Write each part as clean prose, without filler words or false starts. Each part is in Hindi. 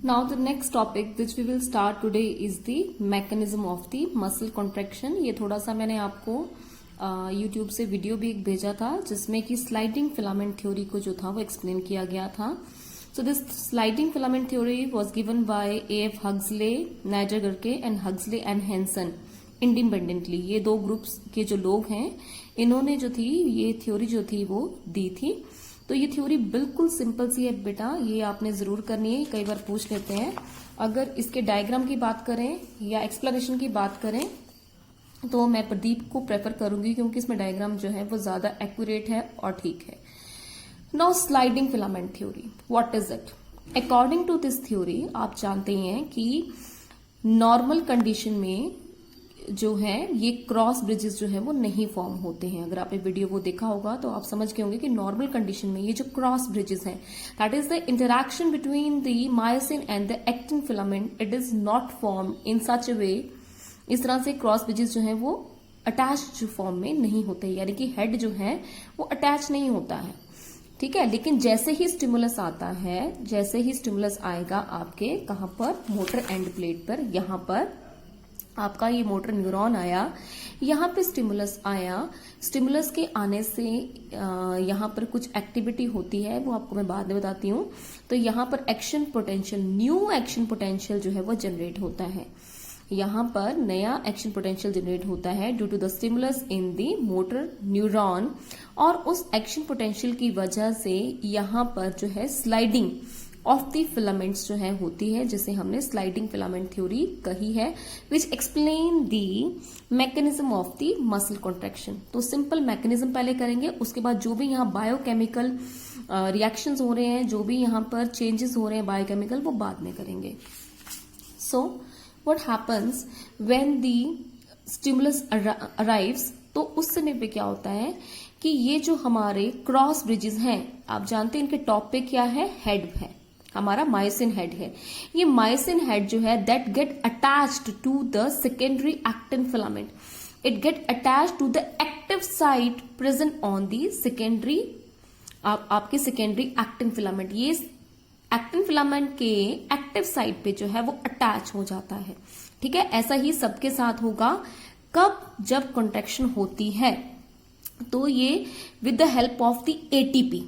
Now the next topic which we will start today is the mechanism of the muscle contraction. ये थोड़ा सा मैंने आपको YouTube से वीडियो भी एक भेजा था जिसमें कि स्लाइडिंग फिलामेंट थ्योरी को जो था वो एक्सप्लेन किया गया था. So this sliding filament theory was given by A.F. Huxley, Nader-Gerke and Huxley and Hansen independently. ये दो ग्रुप्स के जो लोग हैं इन्होंने जो थी ये थ्योरी जो थी वो दी थी. तो ये थ्योरी बिल्कुल सिंपल सी है बेटा, ये आपने जरूर करनी है. कई बार पूछ लेते हैं. अगर इसके डायग्राम की बात करें या एक्सप्लेनेशन की बात करें तो मैं प्रदीप को प्रेफर करूंगी क्योंकि इसमें डायग्राम जो है वो ज्यादा एक्यूरेट है और ठीक है. Now sliding filament theory, what is it? According to this theory आप जानते हैं कि नॉर्मल कंडीशन में जो है ये क्रॉस ब्रिजेस जो है वो नहीं फॉर्म होते हैं. अगर आपने वीडियो वो देखा होगा तो आप समझ गए होंगे कि नॉर्मल कंडीशन में ये जो क्रॉस ब्रिजेस हैं that is the interaction between the myosin and the actin filament, it is not form in such a way. इस तरह से क्रॉस ब्रिजेस जो है वो अटैच फॉर्म में नहीं होते, यानी कि हेड जो है वो अटैच नहीं होता है. ठीक है, लेकिन जैसे ही स्टिमुलस आता है, जैसे ही स्टिमुलस आएगा आपके कहां पर, मोटर एंड प्लेट पर, यहां पर आपका ये मोटर न्यूरॉन आया, यहाँ पे स्टिमुलस आया. स्टिमुलस के आने से यहाँ पर कुछ एक्टिविटी होती है, वो आपको मैं बाद में बताती हूँ. तो यहाँ पर action potential, new action potential जो है वो जनरेट होता है. यहाँ पर नया एक्शन पोटेंशियल जनरेट होता है due to the stimulus in the motor neuron. और उस एक्शन पोटेंशियल की वजह से यहाँ पर जो है स्लाइडिंग ऑफ द फिलामेंट्स जो है होती है, जिसे हमने स्लाइडिंग फिलामेंट थ्योरी कही है, which explain the mechanism of the muscle contraction. तो सिंपल मैकेनिज्म पहले करेंगे, उसके बाद जो भी यहाँ बायोकेमिकल रिएक्शंस हो रहे हैं, जो भी यहाँ पर चेंजेस हो रहे हैं बायोकेमिकल, वो बाद में करेंगे. So what happens when the stimulus arrives, तो उस समय पे क्या होता है कि ये जो हमारे क्रॉस ब्रिजेस हैं, आप जानते हैं इनके टॉप पे क्या है, हेड है, हमारा मायोसिन हेड है. ये मायोसिन हेड जो है that get attached to the secondary actin filament. It get attached to the active site present on the secondary, आपके सेकेंडरी एक्टिन फिलामेंट. ये एक्टिन फिलामेंट के एक्टिव साइट पे जो है वो अटैच हो जाता है. ठीक है, ऐसा ही सबके साथ होगा. कब? जब कॉन्ट्रैक्शन होती है तो ये with the help of the ATP,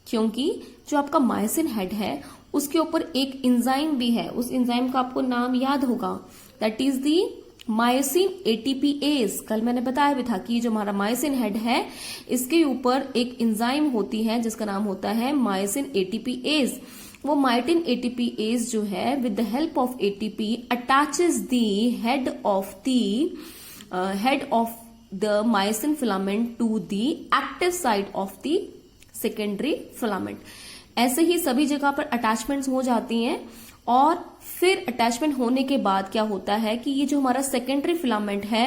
क्योंकि जो आपका मायोसिन हेड है उसके ऊपर एक एंजाइम भी है. उस एंजाइम का आपको नाम याद होगा, that is the myosin ATPase. कल मैंने बताया भी था कि जो हमारा मायोसिन हेड है इसके ऊपर एक एंजाइम होती है जिसका नाम होता है मायोसिन एटीपीएज. वो मायोसिन एटीपीएज जो है with the help of ATP attaches the head of the myosin filament to the active side of the secondary filament. ऐसे ही सभी जगह पर अटैचमेंट्स हो जाती हैं और फिर अटैचमेंट होने के बाद क्या होता है कि ये जो हमारा सेकेंडरी फिलामेंट है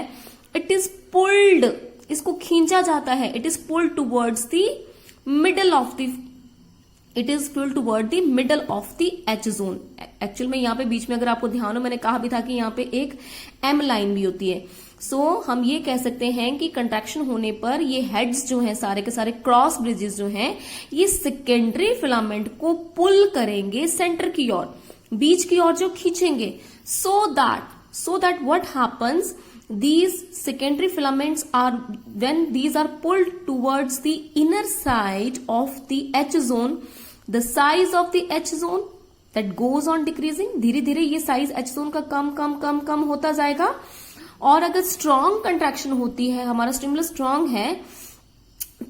इट इज पुल्ड, इसको खींचा जाता है. It is pulled towards the middle of the, it is pulled toward the middle of the H zone. Actual में यहाँ पे बीच में अगर आपको ध्यान हो, मैंने कहा भी था कि यहाँ पे एक एम लाइन भी होती है. सो हम ये कह सकते हैं कि कंट्रैक्शन होने पर ये हेड्स जो हैं सारे के सारे, क्रॉस ब्रिजेस जो हैं, ये सेकेंडरी फिलामेंट को पुल करेंगे सेंटर की ओर, बीच की ओर जो खींचेंगे. So that what happens, these secondary filaments are, when these are pulled towards the inner side of the H zone, the size of the H zone that goes on decreasing. धीरे धीरे ये साइज H zone का कम कम कम कम होता जाएगा. और अगर स्ट्रॉन्ग कंट्रैक्शन होती है, हमारा स्टिमुलस स्ट्रॉन्ग है,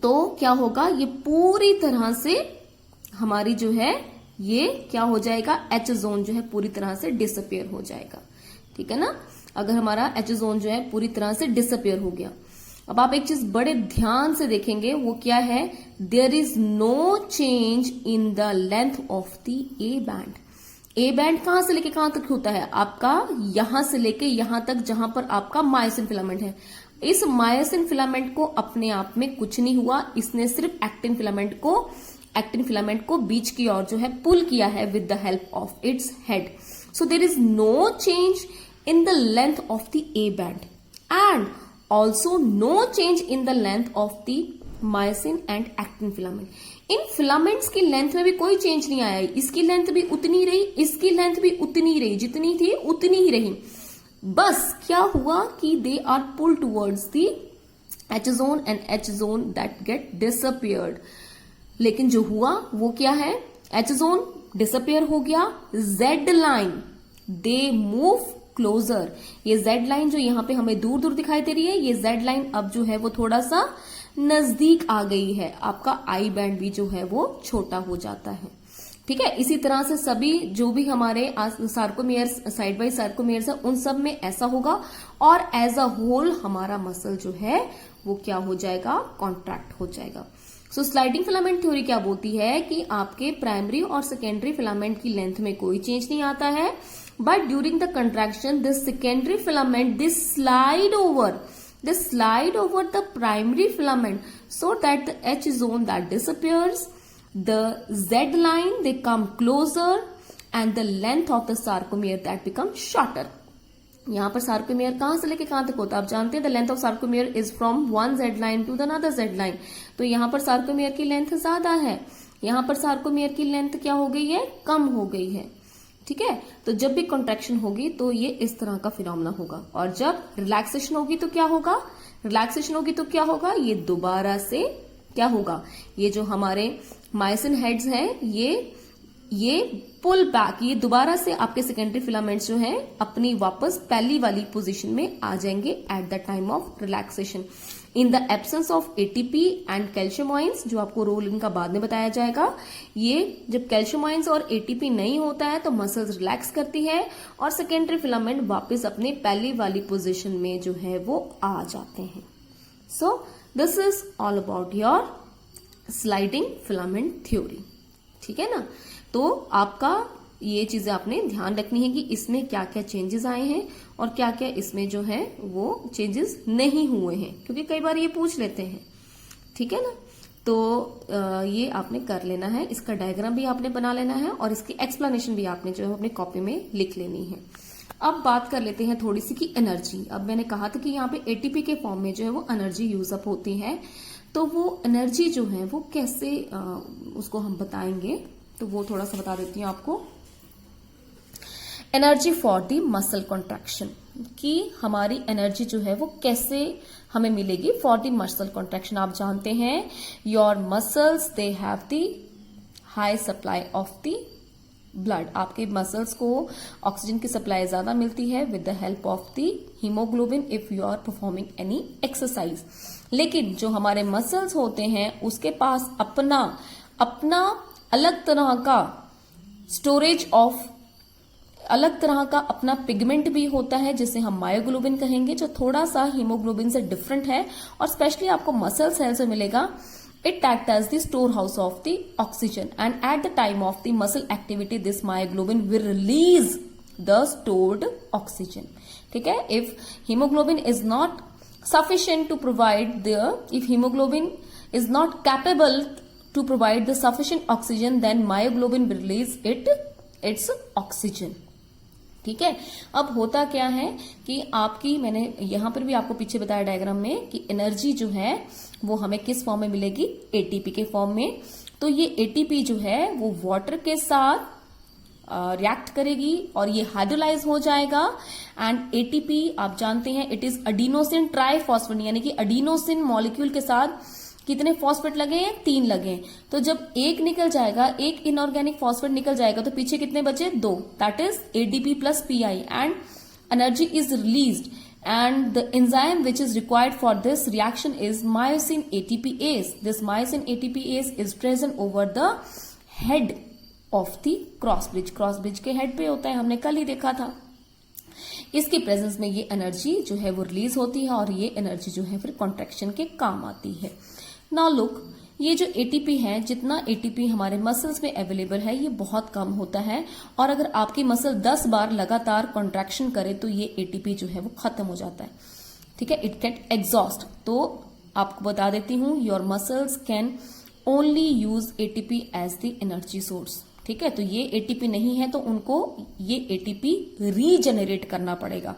तो क्या होगा, ये पूरी तरह से हमारी जो है ये क्या हो जाएगा, H जोन जो है पूरी तरह से डिसअपियर हो जाएगा. ठीक है ना, अगर हमारा H जोन जो है पूरी तरह से डिसअपियर हो गया. अब आप एक चीज बड़े ध्यान से देखेंगे, वो क्या है, there is no change in the length of the A band. A band कहां से लेके कहां तक होता है आपका, यहां से लेके यहां तक जहां पर आपका मायोसिन फिलामेंट है. इस मायोसिन फिलामेंट को अपने आप में कुछ नहीं हुआ, इसने सिर्फ एक्टिन फिलामेंट को बीच की ओर जो है पुल किया है with the help of its head. So there is no change in the length of the A band and also no change in the length of the myosin and actin filament. In filaments की लेंथ में भी कोई चेंज नहीं आया, इसकी लेंथ भी उतनी रही, इसकी लेंथ भी उतनी रही, जितनी थी उतनी ही रही। बस क्या हुआ कि they are pull towards the H zone and H zone that get disappeared। लेकिन जो हुआ वो क्या है, H zone डिसअपियर हो गया, Z line they move closer. ये Z लाइन जो यहां पे हमें दूर दूर दिखाई दे रही है, ये Z लाइन अब जो है वो थोड़ा सा नजदीक आ गई है, आपका आई बैंड भी जो है वो छोटा हो जाता है। ठीक है, इसी तरह से सभी जो भी हमारे सार्कोमियर्स, साइड बाई सार्कोमियर्स है, उन सब में ऐसा होगा और एज अ होल हमारा मसल जो है वो क्या हो जाएगा, कॉन्ट्रैक्ट हो जाएगा। सो स्लाइडिंग फिलामेंट थ्योरी क्या बोलती है कि आपके प्राइमरी और सेकेंडरी फिलामेंट की लेंथ में कोई चेंज नहीं आता है, but during the contraction this secondary filament this slide over the primary filament so that the H zone that disappears, the Z line they come closer and the length of the sarcomere that becomes shorter। यहां पर सार्कोमियर कहां से लेके कहां तक होता है आप जानते हैं, the length of sarcomere is from one Z line to the another Z line. तो यहां पर सार्कोमियर की लेंथ ज्यादा है, यहां पर सार्कोमियर की लेंथ क्या हो गई है, कम हो गई है। ठीक है, तो जब भी कॉन्ट्रैक्शन होगी तो ये इस तरह का फिनोमेना होगा, और जब रिलैक्सेशन होगी तो क्या होगा, रिलैक्सेशन होगी तो क्या होगा, ये दोबारा से क्या होगा, ये जो हमारे मायोसिन हेड्स हैं ये पुल बैक, ये दोबारा से आपके सेकेंडरी फिलामेंट्स जो हैं अपनी वापस पहली वाली पोजीशन में आ जाएंगे eight the time of relaxation. In the absence of ATP and calcium ions, जो आपको रोल इनका बाद में बताया जाएगा, ये जब कैल्शियम आयंस और एटीपी नहीं होता है तो मसल्स रिलैक्स करती है और सेकेंडरी फिलामेंट वापस अपने पहली वाली पोजीशन में जो है वो आ जाते हैं। So this is all about your sliding filament theory. ठीक है ना, तो आपका ये चीजें आपने ध्यान रखनी है कि इसमें क्या क्या चेंजेस आए हैं और क्या क्या इसमें जो है वो चेंजेस नहीं हुए हैं, क्योंकि कई बार ये पूछ लेते हैं। ठीक है ना, तो ये आपने कर लेना है, इसका डायग्राम भी आपने बना लेना है और इसकी एक्सप्लेनेशन भी आपने जो है अपनी कॉपी में लिख लेनी है। अब बात कर लेते हैं थोड़ी सी की एनर्जी। अब मैंने कहा था कि यहाँ पे एटीपी के फॉर्म में जो है वो एनर्जी यूज अप होती है, तो वो एनर्जी जो है वो कैसे उसको हम बताएंगे, तो वो थोड़ा सा बता देती हूँ आपको। Energy for the muscle contraction, कि हमारी एनर्जी जो है वो कैसे हमें मिलेगी फॉर द मसल कॉन्ट्रैक्शन। आप जानते हैं your muscles they have the high supply of the blood, आपके मसल्स को ऑक्सीजन की सप्लाई ज्यादा मिलती है with the help of the haemoglobin if you are performing any exercise. लेकिन जो हमारे मसल्स होते हैं उसके पास अपना अलग तरह का स्टोरेज ऑफ, अलग तरह का अपना पिगमेंट भी होता है जिसे हम मायोग्लोबिन कहेंगे, जो थोड़ा सा हीमोग्लोबिन से डिफरेंट है और स्पेशली आपको मसल सेल से मिलेगा। It act as the store house of the oxygen and at the time of the muscle activity this myoglobin will release the stored oxygen. ठीक है, if haemoglobin is not sufficient to provide if hemoglobin is not capable to provide the sufficient oxygen, then myoglobin will release its oxygen। ठीक है, अब होता क्या है कि आपकी, मैंने यहां पर भी आपको पीछे बताया डायग्राम में कि एनर्जी जो है वो हमें किस फॉर्म में मिलेगी, एटीपी के फॉर्म में। तो ये एटीपी जो है वो वाटर के साथ रिएक्ट करेगी और ये हाइड्रोलाइज हो जाएगा एंड एटीपी आप जानते हैं इट इज अडीनोसिन ट्राइफॉस्फेट, यानी कि अडीनोसिन मॉलिक्यूल के साथ कितने फॉस्फेट लगे हैं, 3 लगे। तो जब एक निकल जाएगा, एक इनऑर्गेनिक फॉस्फेट निकल जाएगा तो पीछे कितने बचे, 2, that is ADP plus pi and energy is released and the enzyme which is required for this reaction is myosin ATPase। This myosin ATPase is present over the head of the cross bridge। Cross bridge के हेड पे होता है, हमने कल ही देखा था। इसकी प्रेजेंस में ये एनर्जी जो है वो रिलीज होती है और ये एनर्जी जो है फिर कॉन्ट्रैक्शन के काम आती है। नाउ लुक, ये जो एटीपी है, जितना एटीपी हमारे मसल्स में अवेलेबल है ये बहुत कम होता है और अगर आपकी मसल 10 बार लगातार कॉन्ट्रैक्शन करे तो ये एटीपी जो है वो खत्म हो जाता है। ठीक है, इट गेट एग्जॉस्ट। तो आपको बता देती हूं, your muscles can only use ATP as the energy source. ठीक है, तो ये एटीपी नहीं है तो उनको ये एटीपी रीजनरेट करना पड़ेगा।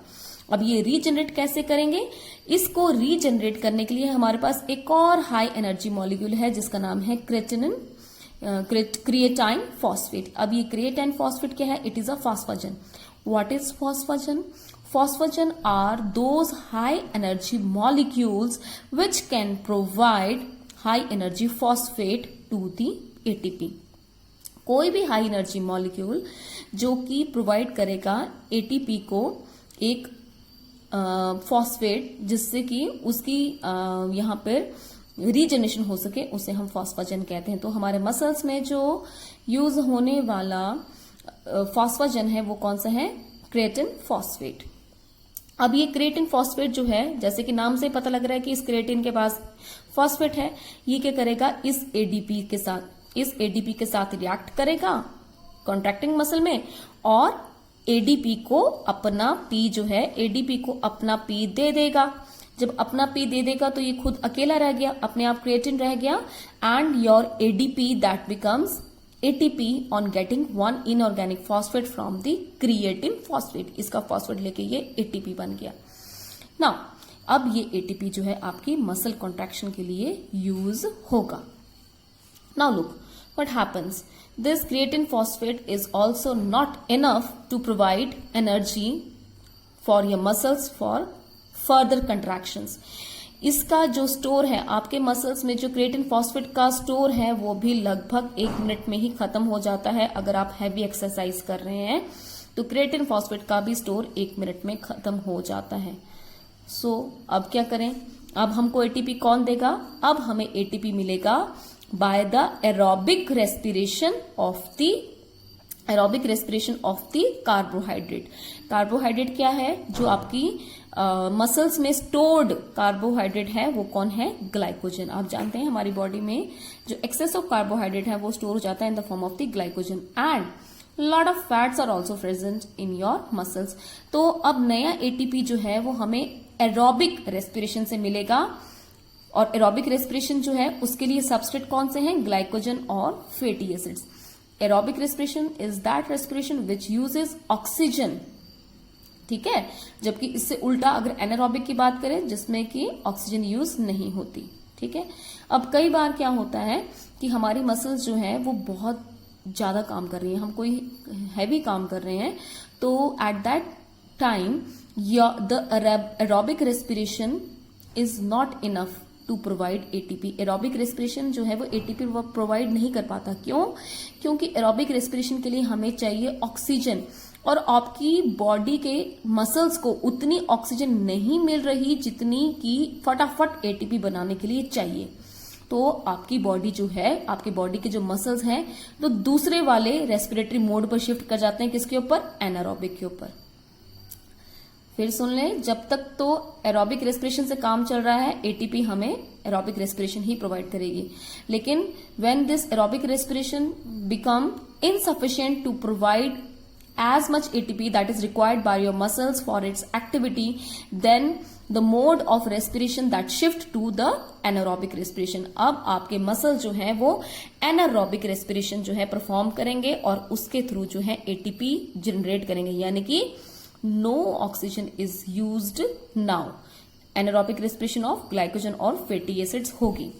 अब ये रीजनरेट कैसे करेंगे, इसको रीजनरेट करने के लिए हमारे पास एक और हाई एनर्जी मॉलिक्यूल है जिसका नाम है क्रेटिनिन। क्रिएटाइन फॉस्फेट। अब ये क्रिएटाइन फॉस्फेट क्या है? It is a phosphogen. What is phosphogen? Phosphogen are those high energy molecules which can provide high energy phosphate to the ATP। कोई भी हाई एनर्जी मॉलिक्यूल जो कि प्रोवाइड करेगा एटीपी को एक फॉस्फेट, जिससे कि उसकी यहाँ पर रीजनरेशन हो सके, उसे हम फॉस्फोजन कहते हैं। तो हमारे मसल्स में जो यूज होने वाला फॉस्फोजन है वो कौन सा है? Creatine phosphate. अब ये क्रिएटिन फॉस्फेट जो है, जैसे कि नाम से पता लग रहा है कि इस क्रिएटिन के पास फॉस्फेट है, ये क्या करेगा? इस एडीपी के साथ रिएक्ट करेगा कॉन्ट्रैक्टिंग मसल में, और एडीपी को अपना पी जो है, एडीपी को अपना पी दे देगा। जब अपना पी दे देगा तो ये खुद अकेला रह गया, अपने आप क्रिएटिन रह गया, and your ADP that becomes ATP on getting one inorganic phosphate from the creatine phosphate। इसका फॉस्फेट लेके ये ATP बन गया। नाउ अब ये ATP जो है आपकी मसल कॉन्ट्रैक्शन के लिए यूज होगा। Now look what happens, this creatine phosphate is also not enough to provide energy for your muscles for further contractions। इसका जो स्टोर है आपके मसल्स में, जो क्रिएटिन फॉस्फेट का स्टोर है, वो भी लगभग 1 मिनट में ही खत्म हो जाता है। अगर आप हैवी एक्सरसाइज कर रहे हैं तो क्रिएटिन फॉस्फेट का भी स्टोर 1 मिनट में खत्म हो जाता है। सो अब क्या करें? अब हमको एटीपी कौन देगा? अब हमें एटीपी मिलेगा by the aerobic respiration of the carbohydrate. Carbohydrate क्या है? जो आपकी मसल्स में स्टोर्ड कार्बोहाइड्रेट है वो कौन है? ग्लाइकोजन। आप जानते हैं हमारी बॉडी में जो एक्सेस ऑफ कार्बोहाइड्रेट है वो स्टोर हो जाता है in the form of the glycogen, and lot of fats are also present in your muscles. तो अब नया एटीपी जो है वो हमें एरोबिक रेस्पिरेशन से मिलेगा, और एरोबिक रेस्पिरेशन जो है उसके लिए सबस्ट्रेट कौन से हैं? ग्लाइकोजन और fatty acids. Aerobic respiration is that respiration which uses oxygen, ठीक है, जबकि इससे उल्टा अगर एनारोबिक की बात करें जिसमें कि ऑक्सीजन यूज नहीं होती। ठीक है, अब कई बार क्या होता है कि हमारी मसल्स जो है वो बहुत ज्यादा काम कर रही हैं, हम कोई हैवी काम कर रहे हैं, तो at that time the aerobic respiration is not enough to provide ATP. Aerobic respiration जो है वो एटीपी प्रोवाइड नहीं कर पाता। क्यों? क्योंकि एरोबिक रेस्पिरेशन के लिए हमें चाहिए ऑक्सीजन, और आपकी बॉडी के मसल्स को उतनी ऑक्सीजन नहीं मिल रही जितनी कि फटाफट एटीपी बनाने के लिए चाहिए। तो आपकी बॉडी जो है, आपकी बॉडी के जो मसल्स हैं, तो दूसरे वाले रेस्पिरेटरी मोड पर शिफ्ट कर जाते हैं। किसके ऊपर? एनारोबिक के ऊपर। फिर सुन लें, जब तक तो एरोबिक रेस्पिरेशन से काम चल रहा है, एटीपी हमें एरोबिक रेस्पिरेशन ही प्रोवाइड करेगी। लेकिन when this aerobic respiration become insufficient to provide as much ATP that is required by your muscles for its activity, then the mode of respiration that shift to the anaerobic respiration। अब आपके मसल जो है वो एनारोबिक रेस्पिरेशन जो है परफॉर्म करेंगे और उसके थ्रू जो है ATP जनरेट करेंगे, यानी कि no oxygen is used now. Anaerobic respiration of glycogen और फैटी एसिड्स होगी।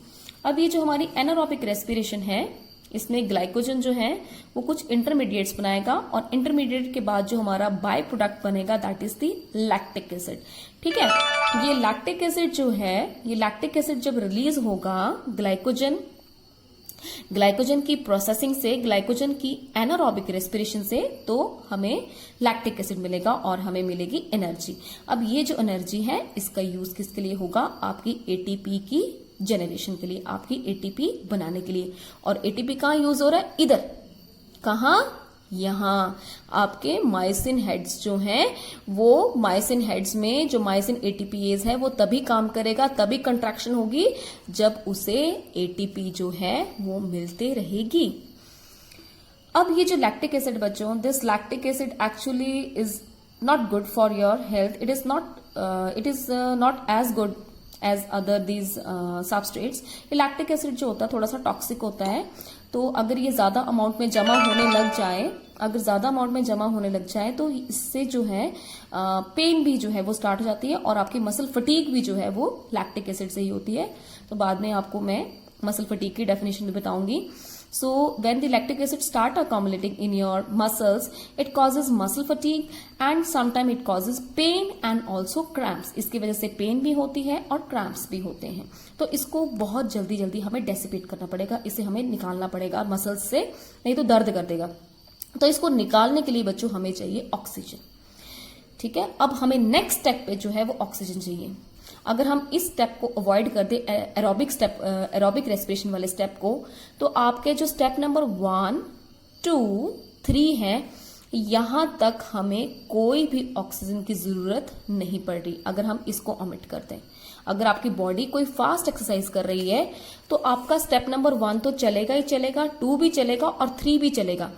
अब ये जो हमारी एनारोबिक रेस्पिरेशन है, इसमें ग्लाइकोजन जो है वो कुछ इंटरमीडिएट्स बनाएगा, और इंटरमीडिएट के बाद जो हमारा बाय प्रोडक्ट बनेगा that is the lactic acid. ठीक है, ये लैक्टिक एसिड जो है, ये लैक्टिक एसिड जब रिलीज होगा ग्लाइकोजन की प्रोसेसिंग से, ग्लाइकोजन की एनारोबिक रेस्पिरेशन से, तो हमें लैक्टिक एसिड मिलेगा और हमें मिलेगी एनर्जी। अब ये जो एनर्जी है इसका यूज किसके लिए होगा? आपकी एटीपी की जनरेशन के लिए, आपकी एटीपी बनाने के लिए। और एटीपी कहाँ यूज हो रहा है? इधर। कहाँ? यहां आपके मायोसिन हेड्स जो हैं, वो मायोसिन हेड्स में जो मायोसिन एटीपीएज है वो तभी काम करेगा, तभी कंट्रैक्शन होगी जब उसे एटीपी जो है वो मिलते रहेगी। अब ये जो लैक्टिक एसिड बच्चों, this lactic acid actually is not good for your health. It is not as good as other these substrates. ये लैक्टिक एसिड जो होता है थोड़ा सा टॉक्सिक होता है, तो अगर ये ज्यादा अमाउंट में जमा होने लग जाए, तो इससे जो है पेन भी जो है वो स्टार्ट हो जाती है, और आपकी मसल फटीग भी जो है वो लैक्टिक एसिड से ही होती है। तो बाद में आपको मैं मसल फटीग की डेफिनेशन भी बताऊंगी। So when the lactic acid start accumulating in your muscles, it causes muscle fatigue and sometimes it causes pain and also cramps. इसकी वजह से पेन भी होती है और क्रैम्प्स भी होते हैं। तो इसको बहुत जल्दी जल्दी हमें डेसिपेट करना पड़ेगा, इसे हमें निकालना पड़ेगा मसल्स से, नहीं तो दर्द कर देगा। तो इसको निकालने के लिए बच्चों हमें चाहिए ऑक्सीजन। ठीक है, अब हमें नेक्स्ट स्टेप पे जो है वो ऑक्सीजन चाहिए। अगर हम इस स्टेप को अवॉइड कर दे, एरोबिक रेस्पिरेशन वाले स्टेप को, तो आपके जो स्टेप नंबर 1, 2, 3 है, यहां तक हमें कोई भी ऑक्सीजन की जरूरत नहीं पड़ रही अगर हम इसको ओमिट करते हैं। अगर आपकी बॉडी कोई फास्ट एक्सरसाइज कर रही है तो आपका स्टेप नंबर 1 तो चलेगा ही चलेगा, 2 भी चलेगा और 3 भी चलेगा।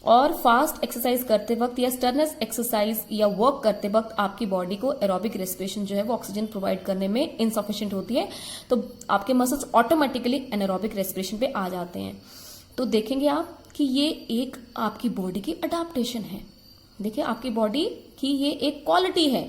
और फास्ट एक्सरसाइज करते वक्त या स्टर्नस एक्सरसाइज या वर्क करते वक्त आपकी बॉडी को एरोबिक रेस्पिरेशन जो है वो ऑक्सीजन प्रोवाइड करने में इनसफिशिएंट होती है, तो आपके मसल्स ऑटोमेटिकली एनारोबिक रेस्पिरेशन पे आ जाते हैं। तो देखेंगे आप कि ये एक आपकी बॉडी की अडाप्टेशन है। देखिए आपकी बॉडी की ये एक क्वालिटी है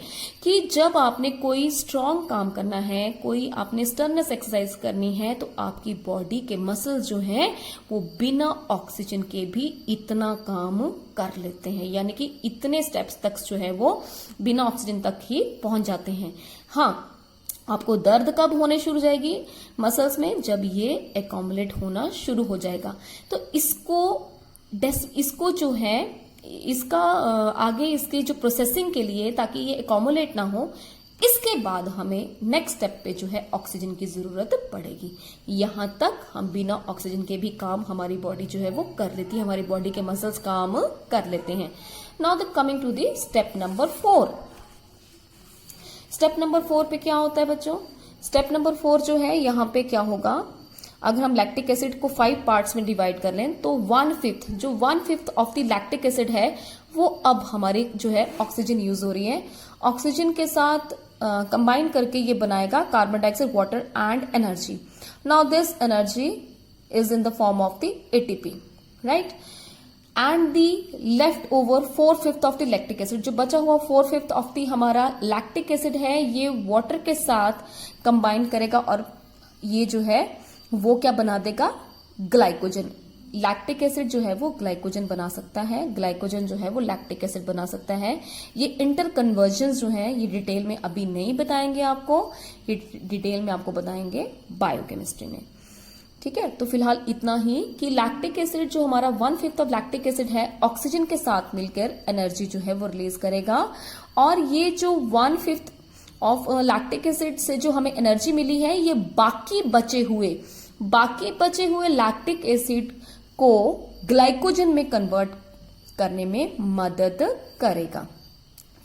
कि जब आपने कोई स्ट्रांग काम करना है, कोई आपने स्टर्नस एक्सरसाइज करनी है, तो आपकी बॉडी के मसल्स जो हैं वो बिना ऑक्सीजन के भी इतना काम कर लेते हैं, यानी कि इतने स्टेप्स तक जो है वो बिना ऑक्सीजन तक ही पहुंच जाते हैं। हाँ, आपको दर्द कब होने शुरू जाएगी मसल्स में? जब ये एकॉमुलेट होना शुरू हो जाएगा। तो इसको जो है इसका आगे इसके जो प्रोसेसिंग के लिए, ताकि ये एकॉमुलेट ना हो, इसके बाद हमें नेक्स्ट स्टेप पे जो है ऑक्सीजन की जरूरत पड़ेगी। यहां तक हम बिना ऑक्सीजन के भी काम हमारी बॉडी जो है वो कर लेती है, हमारी बॉडी के मसल्स काम कर लेते हैं। Now the coming to the step number 4। Step number 4 पे क्या होता है बच्चों? स्टेप नंबर 4 जो है यहां पे क्या होगा, अगर हम लैक्टिक एसिड को 5 पार्ट्स में डिवाइड कर लें तो 1/5 ऑफ द लैक्टिक एसिड है वो अब हमारी जो है ऑक्सीजन यूज हो रही है। ऑक्सीजन के साथ कंबाइन करके ये बनाएगा carbon dioxide, water and energy. Now this energy is in the form of the ATP, right? And the left over 4/5 of the lactic acid, जो बचा हुआ 4/5 ऑफ द हमारा लैक्टिक एसिड है, ये वाटर के साथ कंबाइन करेगा और ये जो है वो क्या बना देगा? ग्लाइकोजन। लैक्टिक एसिड जो है वो ग्लाइकोजन बना सकता है, ग्लाइकोजन जो है वो लैक्टिक एसिड बना सकता है। ये इंटर कन्वर्जन जो है ये डिटेल में अभी नहीं बताएंगे आपको, ये डिटेल में आपको बताएंगे बायोकेमिस्ट्री में। ठीक है, तो फिलहाल इतना ही कि लैक्टिक एसिड जो हमारा 1/5 ऑफ लैक्टिक एसिड है ऑक्सीजन के साथ मिलकर एनर्जी जो है वो रिलीज करेगा, और ये जो 1/5 ऑफ लैक्टिक एसिड से जो हमें एनर्जी मिली है, ये बाकी बचे हुए लैक्टिक एसिड को ग्लाइकोजन में कन्वर्ट करने में मदद करेगा।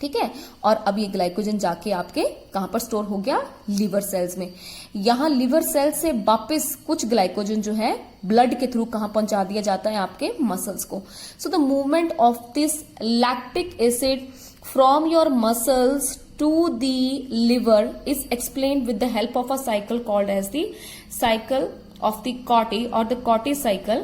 ठीक है, और अब ये ग्लाइकोजन जाके आपके कहां पर स्टोर हो गया? लिवर सेल्स में। यहां लिवर सेल से वापस कुछ ग्लाइकोजन जो है ब्लड के थ्रू कहां पहुंचा दिया जाता है? आपके मसल्स को। So the movement of this lactic acid from your muscles to the liver is explained with the help of a cycle called as the cycle of the Cauchy or the Cauchy cycle।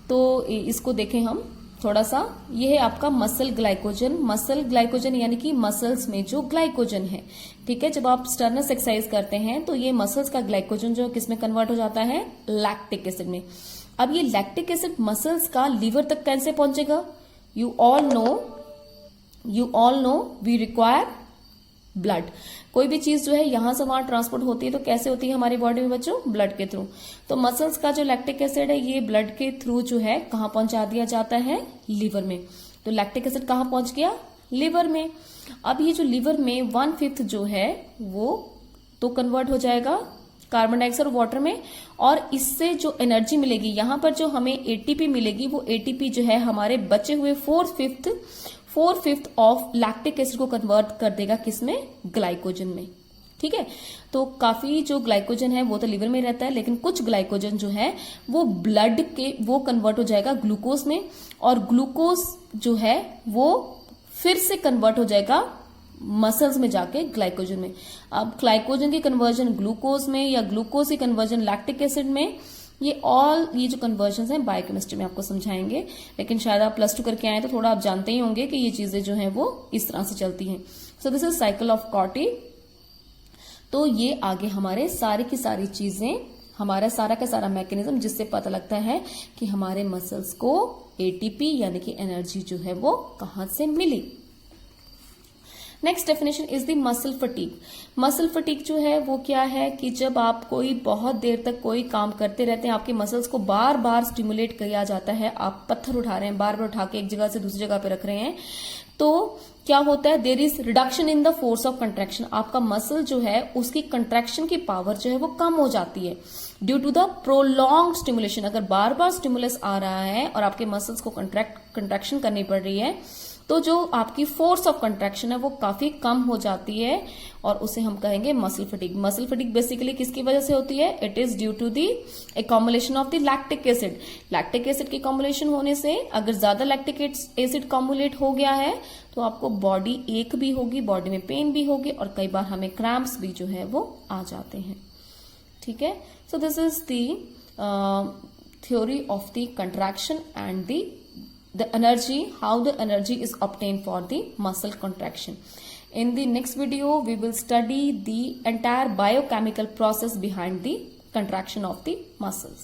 तो इसको देखें हम थोड़ा सा, ये है आपका मसल ग्लाइकोजन यानी कि मसल्स में जो ग्लाइकोजन है। ठीक है, जब आप स्टर्नस एक्सरसाइज करते हैं तो ये मसल्स का ग्लाइकोजन जो किसमें कन्वर्ट हो जाता है? लैक्टिक एसिड में। अब ये लैक्टिक एसिड मसल्स का लीवर तक कैसे पहुंचेगा? You all know we require blood. कोई भी चीज जो है यहां से वहां ट्रांसपोर्ट होती है तो कैसे होती है हमारी बॉडी में बच्चों? ब्लड के थ्रू। तो मसल्स का जो लैक्टिक एसिड है ये ब्लड के थ्रू जो है कहां पहुंचा दिया जाता है? लिवर में। तो लैक्टिक एसिड कहां पहुंच गया? लिवर में। अब ये जो लिवर में 1/5 जो है वो तो कन्वर्ट हो जाएगा कार्बन डाइऑक्साइड और वाटर में, और इससे जो एनर्जी मिलेगी यहां पर जो हमें एटीपी मिलेगी, वो एटीपी जो है हमारे बचे हुए 4/5 ऑफ लैक्टिक एसिड को कन्वर्ट कर देगा किसमें? ग्लाइकोजन में। ठीक है, तो काफी जो ग्लाइकोजन है वो तो लिवर में रहता है, लेकिन कुछ ग्लाइकोजन जो है वो ब्लड के वो कन्वर्ट हो जाएगा ग्लूकोज में, और ग्लूकोज जो है वो फिर से कन्वर्ट हो जाएगा मसल्स में जाके ग्लाइकोजन में। अब ग्लाइकोजन की कन्वर्जन ग्लूकोज में या ग्लूकोज की कन्वर्जन लैक्टिक एसिड में, ये जो कन्वर्जन है बायोकेमिस्ट्री में आपको समझाएंगे, लेकिन शायद आप +2 करके आए तो थोड़ा आप जानते ही होंगे कि ये चीजें जो हैं वो इस तरह से चलती हैं। So this is cycle of कॉटी। तो ये आगे हमारे सारी की सारी चीजें हमारा सारा का सारा मैकेनिज्म, जिससे पता लगता है कि हमारे मसल्स को एटीपी यानी कि एनर्जी जो है वो कहां से मिली। Next definition is the muscle fatigue. Muscle fatigue जो है वो क्या है कि जब आप कोई बहुत देर तक कोई काम करते रहते हैं, आपके मसल्स को बार बार स्टिमुलेट किया जाता है, आप पत्थर उठा रहे हैं, बार बार उठा के एक जगह से दूसरी जगह पे रख रहे हैं, तो क्या होता है, there is reduction in the force of contraction. आपका मसल जो है उसकी कंट्रैक्शन की पावर जो है वो कम हो जाती है due to the prolong stimulation. अगर बार बार स्टिमुलस आ रहा है और आपके मसल्स को कंट्रैक्शन करनी पड़ रही है, तो जो आपकी फोर्स ऑफ कंट्रैक्शन है वो काफी कम हो जाती है और उसे हम कहेंगे muscle fatigue. Muscle fatigue basically किसकी वजह से होती है? It is due to the accumulation of the lactic acid. Lactic acid की कॉम्बुलेशन होने से अगर ज्यादा लैक्टिक एसिड कॉम्बुलेट हो गया है तो आपको बॉडी एक भी होगी, बॉडी में पेन भी होगी और कई बार हमें क्रैम्प्स भी जो है वो आ जाते हैं। ठीक है, so this is the theory of the contraction and the energy, how the energy is obtained for the muscle contraction. In the next video, we will study the entire biochemical process behind the contraction of the muscles.